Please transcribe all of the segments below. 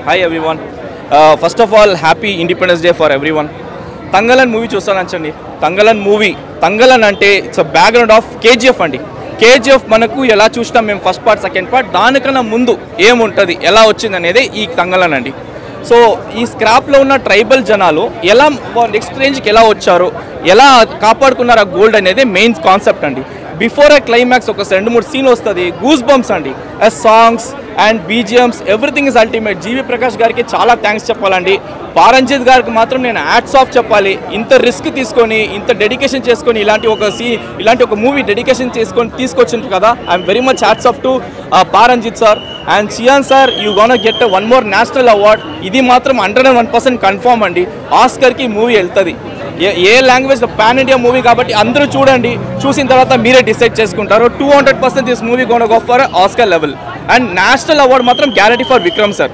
Hi everyone. First of all, happy Independence Day for everyone. Tangalan movie చూస్తానండి. Tangalan movie. Tangalan అంటే it's a background of KGF అండి. KGF మనకు ఎలా చూస్తాం మేము ఫస్ట్ పార్ట్ సెకండ్ పార్ట్ దానికన్నా ముందు ఏముంటుంది ఎలా వచ్చింది అనేది ఈ Tangalan అండి. సో ఈ స్క్రాప్లో ఉన్న ట్రైబల్ జనాలు ఎలా నెక్స్ట్ రేంజ్కి ఎలా వచ్చారు ఎలా కాపాడుకున్నారు ఆ గోల్డ్ అనేది మెయిన్ కాన్సెప్ట్ అండి. బిఫోర్ ఏ క్లైమాక్స్ ఒక 2-3 సీన్ వస్తుంది, గూస్ బంప్స్ అండి. Songs and BGMs everything is ultimate. GV Prakash గారికి చాలా థ్యాంక్స్ చెప్పాలండి. పారంజిత్ గారికి మాత్రం నేను హ్యాట్స్ ఆఫ్ చెప్పాలి. ఇంత రిస్క్ తీసుకొని ఇంత డెడికేషన్ చేసుకొని ఇలాంటి ఒక మూవీ డెడికేషన్ చేసుకొని తీసుకొచ్చిండ్రు కదా. I'm very much hats off to Pa Ranjith sir and Chiyaan sir. You gonna get 1 more national award. ఇది మాత్రం 101% కన్ఫర్మ్ అండి. ఆస్కర్కి మూవీ వెళ్తుంది. A language pan India movie కాబట్టి అందరూ చూడండి. చూసిన తర్వాత మీరే డిసైడ్ చేసుకుంటారు. 200% this movie gonna go for Oscar level and national award మాత్రం guarantee for Vikram sir.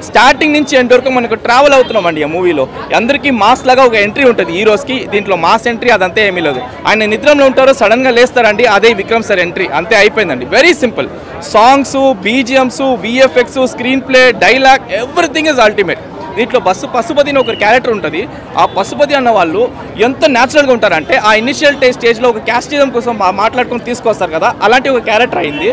Starting నుంచి ఎండ్ వరకు మనకు ట్రావెల్ అవుతున్నామండి ఆ మూవీలో. అందరికీ మాస్ లాగా ఒక ఎంట్రీ ఉంటుంది హీరోస్కి. దీంట్లో మాస్ ఎంట్రీ అదంతా ఏమీ లేదు. ఆయన నిద్రలో ఉంటారో సడన్గా లేస్తారండి, అదే విక్రమ్ సార్ ఎంట్రీ. అంతే అయిపోయిందండి. Very simple. Songs, BGMs, VFX, screen play, dialogue everything is ultimate. దీంట్లో పశుపతి అని ఒక క్యారెక్టర్ ఉంటుంది. ఆ పశుపతి అన్న వాళ్ళు ఎంత న్యాచురల్గా ఉంటారంటే ఆ ఇనిషియల్ స్టేజ్లో ఒక క్యాస్టిజం కోసం మాట్లాడుకొని తీసుకొస్తారు కదా, అలాంటి ఒక క్యారెక్టర్ అయింది.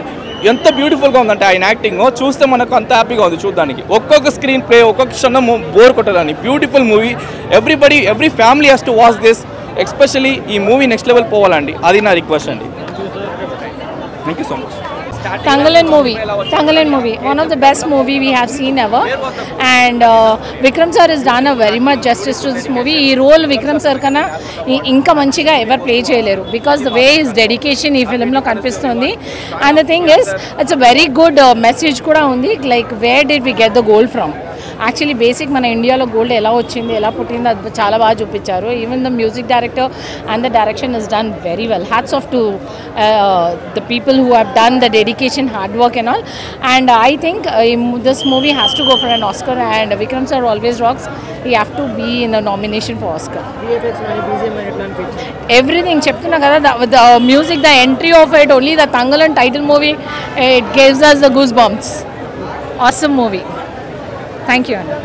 ఎంత బ్యూటిఫుల్గా ఉందంటే ఆయన యాక్టింగ్ చూస్తే మనకు అంత హ్యాపీగా ఉంది చూడడానికి. ఒక్కొక్క స్క్రీన్ ప్లే ఒక్కొక్క క్షణం బోర్ కొట్టదని beautiful movie. Every family has to watch this. Especially ఈ మూవీ నెక్స్ట్ లెవెల్ పోవాలండి, అది నా రిక్వెస్ట్ అండి. Thank you so much. Tangalan movie, one of the best movie we have seen ever, and Vikram sir has done a very much justice to this movie. Ee role Vikram sir kana inka manchiga ever play cheyaleru because the way his dedication ee film lo kanipistundi. And the thing is, it's a very good message kuda undi, like where did we get the gold from. Actually basic మన ఇండియాలో gold ఎలా వచ్చింది ఎలా పుట్టింది అది చాలా బాగా చూపించారు. Even the music director and the direction is done very well. Hats off to the people who have done the dedication hard work and all. And I think this movie has to go for an Oscar and Vikram sir always rocks. He have to be in the nomination for Oscar. Everything చెప్తున్నా కదా, the music, the entry of it, only the Tangalan title movie, it gives us the goosebumps. Awesome movie. Thank you, Anna.